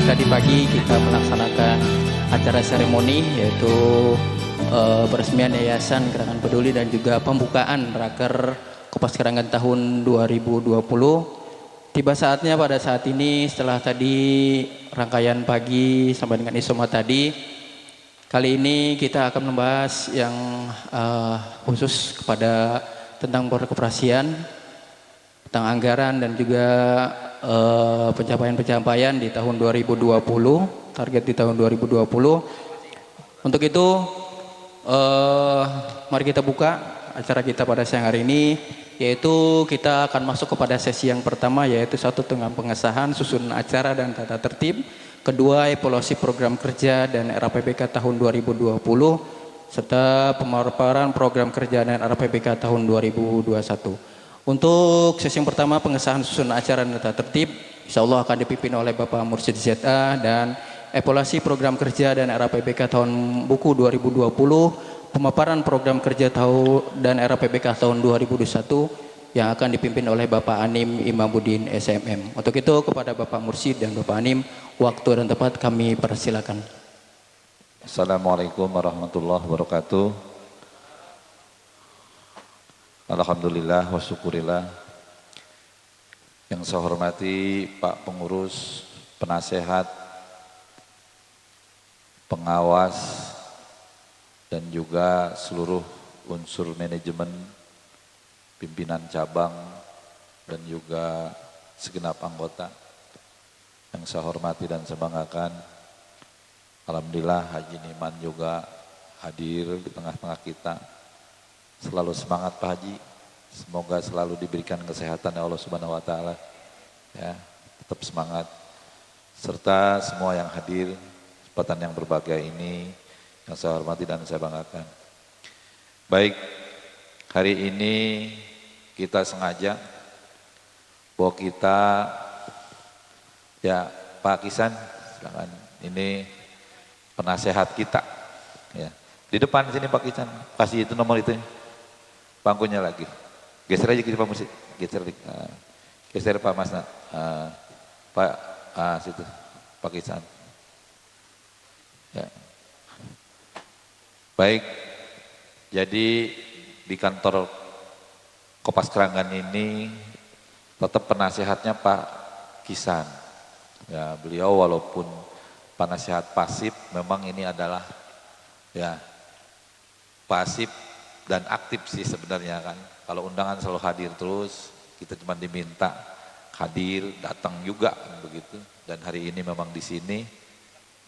Tadi pagi kita melaksanakan acara seremoni yaitu peresmian Yayasan Gerakan Peduli dan juga pembukaan Raker Kopas Karangan tahun 2020. Tiba saatnya pada saat ini setelah tadi rangkaian pagi sampai dengan isoma tadi, kali ini kita akan membahas yang khusus kepada tentang perkoperasian, tentang anggaran dan juga pencapaian-pencapaian di tahun 2020, target di tahun 2020. Untuk itu mari kita buka acara kita pada siang hari ini, yaitu kita akan masuk kepada sesi yang pertama, yaitu satu tentang pengesahan susunan acara dan tata tertib, kedua evaluasi program kerja dan RAPBK tahun 2020, serta pemaparan program kerja dan RAPBK tahun 2021. Untuk sesi yang pertama pengesahan susunan acara dan tata tertib, insya Allah akan dipimpin oleh Bapak Mursyid ZA, dan evaluasi program kerja dan RAPBK tahun buku 2020, pemaparan program kerja tahun dan RAPBK tahun 2021 yang akan dipimpin oleh Bapak Anim Imamuddin SMM. Untuk itu kepada Bapak Mursyid dan Bapak Anim, waktu dan tempat kami persilakan. Assalamualaikum warahmatullahi wabarakatuh. Alhamdulillah wa syukurillah. Yang saya hormati Pak Pengurus, Penasehat, Pengawas, dan juga seluruh unsur manajemen, pimpinan cabang, dan juga segenap anggota yang saya hormati dan saya banggakan. Alhamdulillah Haji Niman juga hadir di tengah-tengah kita. Selalu semangat Pak Haji, semoga selalu diberikan kesehatan ya Allah Subhanahu wa Ta'ala. Ya, tetap semangat. Serta semua yang hadir kesempatan yang berbahagia ini yang saya hormati dan saya banggakan. Baik, hari ini kita sengaja bahwa kita, ya Pak Kisan, silakan, ini penasehat kita. Ya. Di depan sini Pak Kisan, kasih itu nomor itu, bangkunya lagi. Geser aja gitu Pak Musik, geser, geser Pak Masna, Pak, situ, Pak Kisan. Ya. Baik, jadi di kantor Kopas Keranggan ini tetap penasehatnya Pak Kisan. Ya, beliau walaupun penasehat pasif, memang ini adalah ya pasif dan aktif sih sebenarnya kan. Kalau undangan selalu hadir terus, kita cuma diminta hadir, datang juga begitu. Dan hari ini memang di sini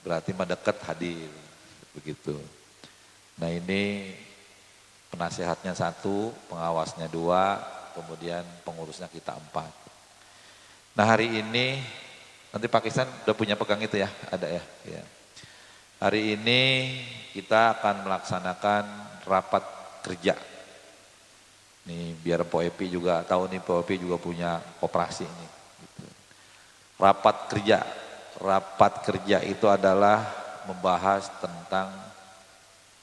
berarti mendekat hadir begitu. Nah ini penasehatnya 1, pengawasnya 2, kemudian pengurusnya kita 4. Nah hari ini, nanti Pak Kisan udah punya pegang itu ya, ada ya. Ya. Hari ini kita akan melaksanakan rapat kerja. Nih biar Po Epi juga tahu nih, Po Epi juga punya koperasi ini. Gitu. Rapat kerja itu adalah membahas tentang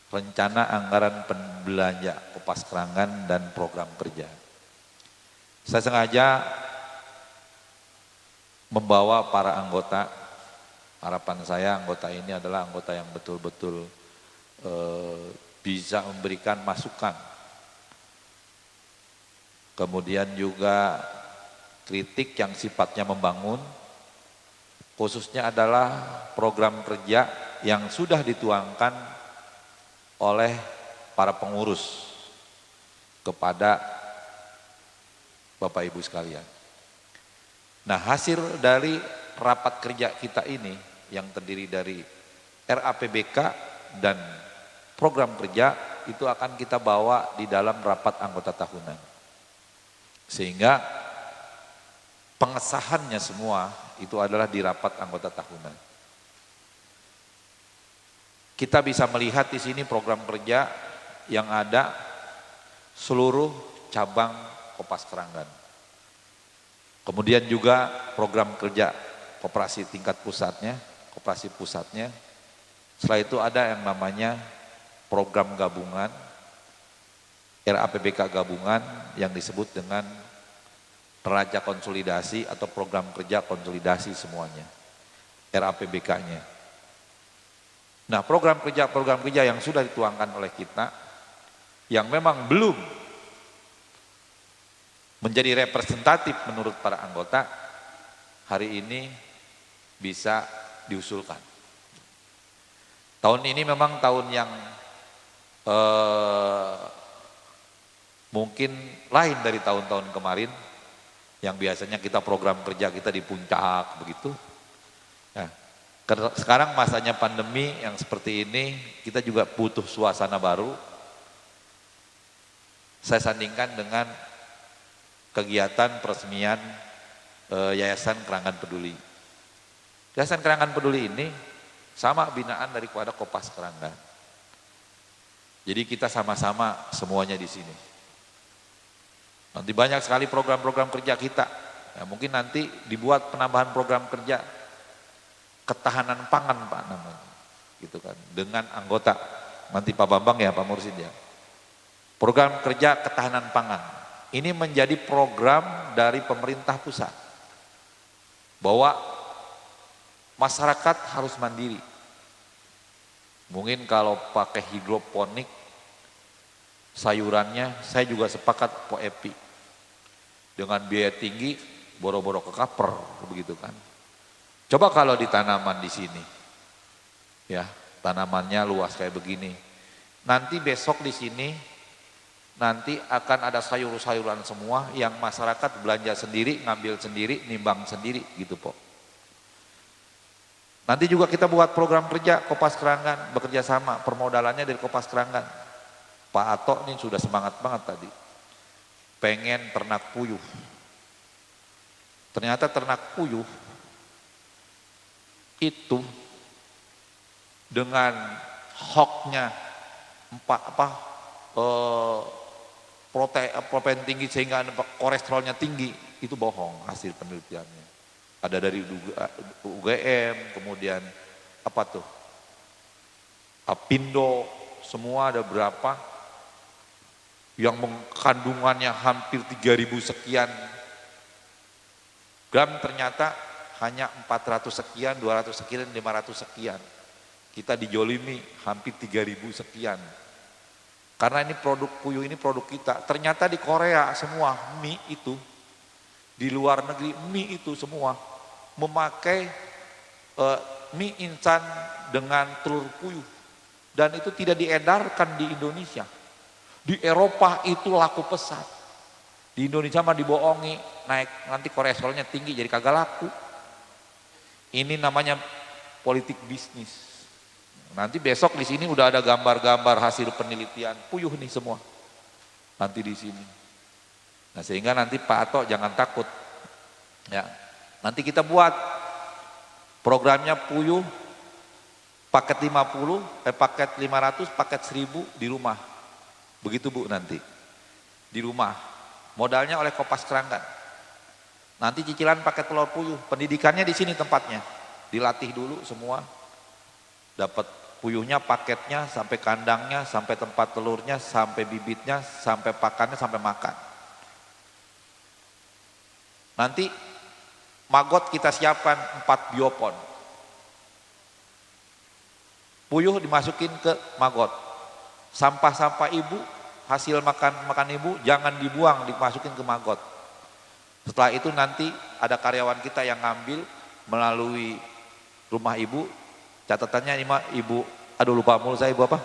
rencana anggaran belanja Kopas Keranggan dan program kerja. Saya sengaja membawa para anggota, harapan saya anggota ini adalah anggota yang betul-betul bisa memberikan masukan. Kemudian juga kritik yang sifatnya membangun, khususnya adalah program kerja yang sudah dituangkan oleh para pengurus kepada Bapak Ibu sekalian. Nah hasil dari rapat kerja kita ini yang terdiri dari RAPBK dan program kerja itu akan kita bawa di dalam rapat anggota tahunan. Sehingga pengesahannya semua itu adalah di rapat anggota tahunan. Kita bisa melihat di sini program kerja yang ada seluruh cabang Kopas Keranggan. Kemudian juga program kerja koperasi tingkat pusatnya, koperasi pusatnya. Setelah itu ada yang namanya program gabungan, RAPBK gabungan yang disebut dengan neraca konsolidasi atau program kerja konsolidasi semuanya. RAPBK-nya. Nah, program kerja yang sudah dituangkan oleh kita, yang memang belum menjadi representatif menurut para anggota, hari ini bisa diusulkan. Tahun ini memang tahun yang mungkin lain dari tahun-tahun kemarin, yang biasanya kita program kerja kita di puncak begitu. Nah, sekarang masanya pandemi yang seperti ini, kita juga butuh suasana baru. Saya sandingkan dengan kegiatan peresmian Yayasan Kerangan Peduli. Yayasan Kerangan Peduli ini sama binaan daripada Kopas Keranggan. Jadi kita sama-sama semuanya di sini. Nanti banyak sekali program-program kerja kita. Ya, mungkin nanti dibuat penambahan program kerja ketahanan pangan Pak namanya, gitu kan. Dengan anggota nanti Pak Bambang ya, Pak Mursid ya. Program kerja ketahanan pangan. Ini menjadi program dari pemerintah pusat. Bahwa masyarakat harus mandiri. Mungkin kalau pakai hidroponik, sayurannya saya juga sepakat POEPI. Dengan biaya tinggi, boro-boro ke kaper, begitu kan. Coba kalau di tanaman di sini, ya tanamannya luas kayak begini. Nanti besok di sini, nanti akan ada sayur-sayuran semua yang masyarakat belanja sendiri, ngambil sendiri, nimbang sendiri gitu Pok. Nanti juga kita buat program kerja Kopas Keranggan, bekerja sama, permodalannya dari Kopas Keranggan. Pak Ato ini sudah semangat banget tadi, pengen ternak puyuh. Ternyata ternak puyuh itu dengan hoknya protein tinggi sehingga kolesterolnya tinggi, itu bohong hasil penelitiannya. Ada dari UGM, kemudian apa tuh, Apindo, semua ada berapa yang kandungannya hampir 3000 sekian gram, ternyata hanya 400 sekian, 200 sekian, 500 sekian. Kita dijolimi hampir 3000 sekian. Karena ini produk puyuh, ini produk kita. Ternyata di Korea semua mie itu, di luar negeri mie itu semua memakai mie instan dengan telur puyuh. Dan itu tidak diedarkan di Indonesia. Di Eropa itu laku pesat. Di Indonesia mah dibohongi, naik nanti kolesterolnya tinggi jadi kagak laku. Ini namanya politik bisnis. Nanti besok di sini udah ada gambar-gambar hasil penelitian puyuh nih semua. Nanti di sini. Nah, sehingga nanti Pak Ato jangan takut. Ya. Nanti kita buat programnya puyuh paket 50, paket 500, paket 1000 di rumah. Begitu Bu nanti. Di rumah. Modalnya oleh Kopas Keranggan. Nanti cicilan paket telur puyuh, pendidikannya di sini tempatnya. Dilatih dulu semua. Dapat puyuhnya, paketnya, sampai kandangnya, sampai tempat telurnya, sampai bibitnya, sampai pakannya, sampai makan. Nanti magot kita siapkan 4 biopon. Puyuh dimasukin ke magot. Sampah-sampah ibu, hasil makan ibu jangan dibuang, dimasukin ke magot. Setelah itu nanti ada karyawan kita yang ngambil melalui rumah ibu. Catatannya ini mah ibu, aduh lupa mulu saya, ibu apa?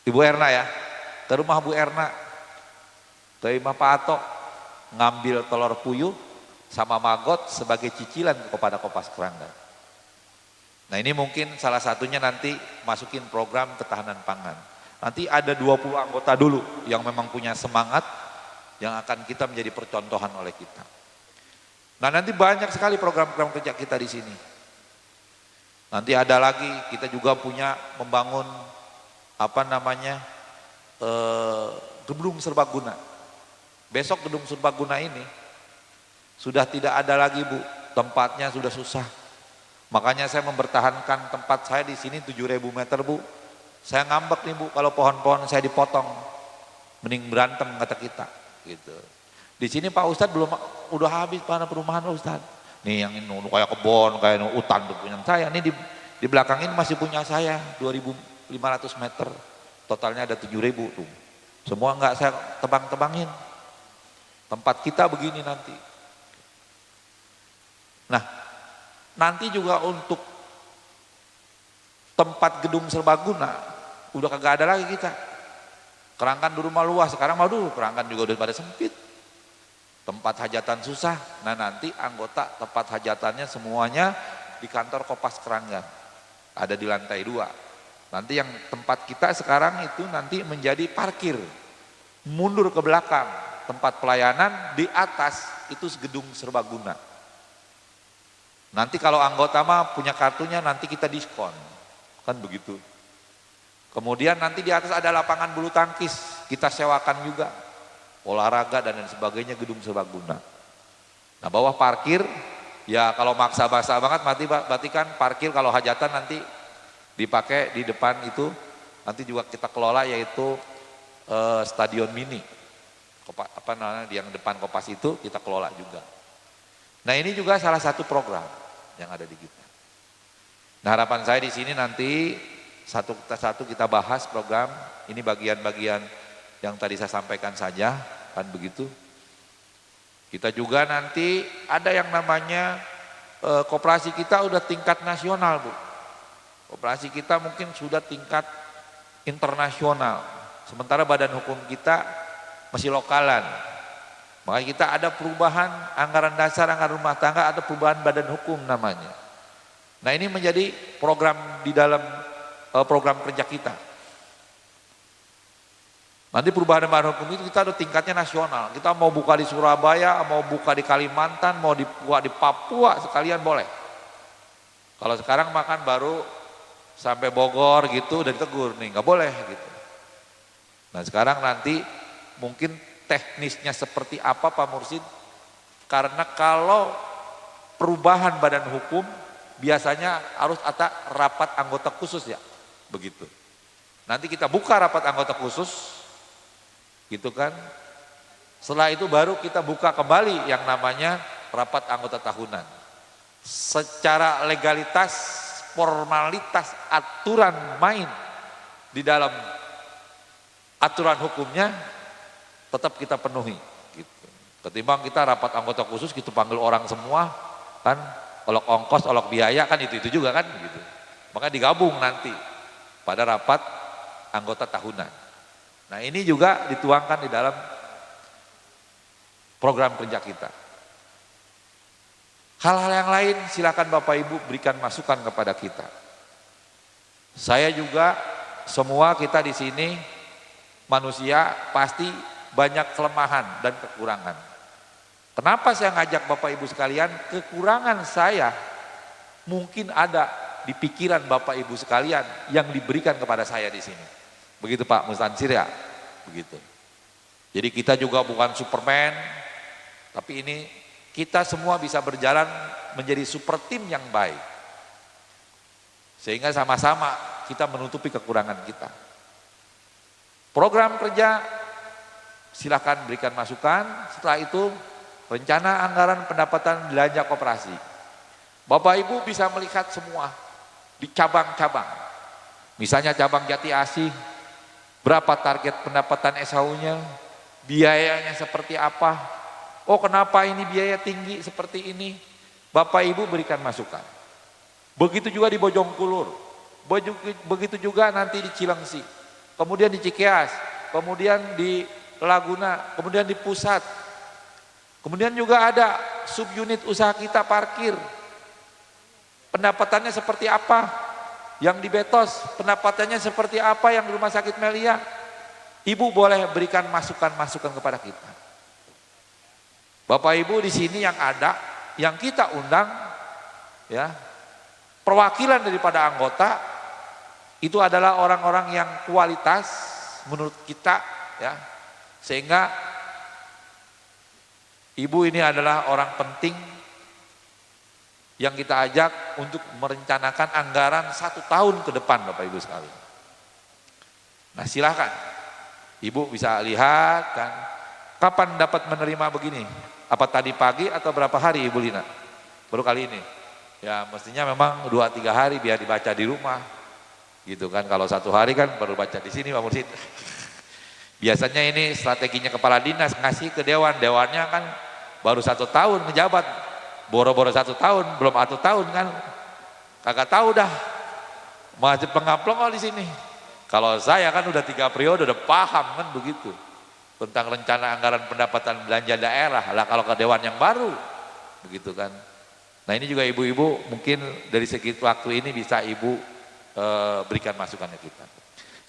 Ibu Erna ya. Ke rumah Bu Erna, ke rumah Pak Ato, ngambil telur puyuh sama magot sebagai cicilan kepada Kopas Keranggan. Nah ini mungkin salah satunya nanti masukin program ketahanan pangan. Nanti ada 20 anggota dulu yang memang punya semangat, yang akan kita menjadi percontohan oleh kita. Nah nanti banyak sekali program-program kerja kita di sini. Nanti ada lagi, kita juga punya membangun gedung serbaguna. Besok gedung serbaguna ini sudah tidak ada lagi Bu, tempatnya sudah susah. Makanya saya mempertahankan tempat saya di sini 7.000 meter Bu. Saya ngambek nih Bu, kalau pohon-pohon saya dipotong, mending berantem kata kita. Gitu. Di sini Pak Ustadz udah habis tanah perumahan Pak Ustadz. Nih yang ini kayak kebon, kayak hutan tuh punya saya. Ini di belakang ini masih punya saya 2.500 meter. Totalnya ada 7.000 tuh. Semua nggak saya tebang-tebangin. Tempat kita begini nanti. Nah, nanti juga untuk tempat gedung serbaguna udah kagak ada lagi kita. Kerangkan dulu mah luas, sekarang mah dulu kerangkan juga udah pada sempit. Tempat hajatan susah. Nah, nanti anggota tempat hajatannya semuanya di kantor Kopas Keranggan. Ada di lantai 2. Nanti yang tempat kita sekarang itu nanti menjadi parkir. Mundur ke belakang, tempat pelayanan di atas itu gedung serbaguna. Nanti kalau anggota mah punya kartunya nanti kita diskon. Kan begitu. Kemudian nanti di atas ada lapangan bulu tangkis, kita sewakan juga. Olahraga dan lain sebagainya gedung serbaguna. Nah, bawah parkir ya kalau maksa basah banget berarti kan parkir kalau hajatan nanti dipakai di depan itu nanti juga kita kelola yaitu stadion mini. Apa namanya yang depan Kopas itu kita kelola juga. Nah, ini juga salah satu program yang ada di kita. Nah, harapan saya di sini nanti satu kita bahas program ini bagian-bagian yang tadi saya sampaikan saja, kan begitu. Kita juga nanti ada yang namanya koperasi kita udah tingkat nasional, Bu. Koperasi kita mungkin sudah tingkat internasional. Sementara badan hukum kita masih lokalan. Makanya kita ada perubahan anggaran dasar, anggaran rumah tangga, ada perubahan badan hukum namanya. Nah, ini menjadi program di dalam program kerja kita. Nanti perubahan badan hukum itu kita ada tingkatnya nasional. Kita mau buka di Surabaya, mau buka di Kalimantan, mau dibuka di Papua sekalian boleh. Kalau sekarang makan baru sampai Bogor gitu udah ditegur nih, nggak boleh gitu. Nah, sekarang nanti mungkin teknisnya seperti apa Pak Mursid? Karena kalau perubahan badan hukum biasanya harus ada rapat anggota khusus ya, begitu. Nanti kita buka rapat anggota khusus, gitu kan. Setelah itu baru kita buka kembali yang namanya rapat anggota tahunan. Secara legalitas, formalitas, aturan main di dalam aturan hukumnya tetap kita penuhi. Gitu. Ketimbang kita rapat anggota khusus, kita panggil orang semua, kan olok ongkos, olok biaya, kan itu juga kan. Gitu. Maka digabung nanti pada rapat anggota tahunan. Nah, ini juga dituangkan di dalam program kerja kita. Hal-hal yang lain silakan Bapak Ibu berikan masukan kepada kita. Saya juga, semua kita di sini manusia pasti banyak kelemahan dan kekurangan. Kenapa saya ngajak Bapak Ibu sekalian? Kekurangan saya mungkin ada di pikiran Bapak Ibu sekalian yang diberikan kepada saya di sini. Begitu Pak Mustansir ya, begitu. Jadi kita juga bukan Superman, tapi ini kita semua bisa berjalan menjadi super tim yang baik. Sehingga sama-sama kita menutupi kekurangan kita. Program kerja silakan berikan masukan, setelah itu rencana anggaran pendapatan belanja koperasi. Bapak Ibu bisa melihat semua di cabang-cabang. Misalnya cabang Jati Asih, berapa target pendapatan SHU-nya, biayanya seperti apa, oh kenapa ini biaya tinggi seperti ini, Bapak Ibu berikan masukan. Begitu juga di Bojongkulur, begitu juga nanti di Cilengsi, kemudian di Cikeas, kemudian di Laguna, kemudian di Pusat, kemudian juga ada subunit usaha kita parkir, pendapatannya seperti apa. Yang di Betos pendapatannya seperti apa, yang di Rumah Sakit Melia. Ibu boleh berikan masukan-masukan kepada kita. Bapak Ibu di sini yang ada, yang kita undang ya, perwakilan daripada anggota itu adalah orang-orang yang kualitas menurut kita ya. Sehingga Ibu ini adalah orang penting yang kita ajak untuk merencanakan anggaran 1 tahun ke depan Bapak Ibu sekalian. Nah, silakan Ibu bisa lihat kan, kapan dapat menerima begini? Apa tadi pagi atau berapa hari Ibu Lina? baru kali ini. Ya mestinya memang 2-3 hari biar dibaca di rumah, gitu kan. Kalau 1 hari kan baru baca di sini Pak Mursid. Biasanya ini strateginya kepala dinas ngasih ke dewan, dewannya kan baru 1 tahun menjabat, boro-boro 1 tahun, belum 1 tahun kan, kagak tahu dah, masih pengaplong di sini. Kalau saya kan udah 3 periode, udah paham kan begitu, tentang rencana anggaran pendapatan belanja daerah, lah kalau ke dewan yang baru, begitu kan. Nah ini juga ibu-ibu mungkin dari segi waktu ini bisa ibu berikan masukannya kita.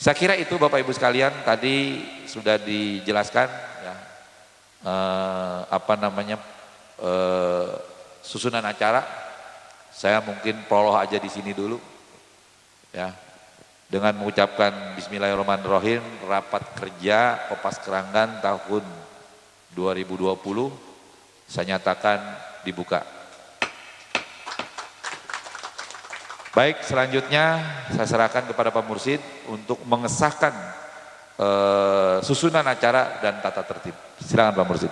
Saya kira itu Bapak Ibu sekalian tadi sudah dijelaskan ya, susunan acara. Saya mungkin prolog aja di sini dulu ya, dengan mengucapkan Bismillahirrahmanirrahim, rapat kerja Kopas Keranggan tahun 2020 saya nyatakan dibuka. Baik, selanjutnya saya serahkan kepada Pak Mursid untuk mengesahkan susunan acara dan tata tertib. Silakan Pak Mursid.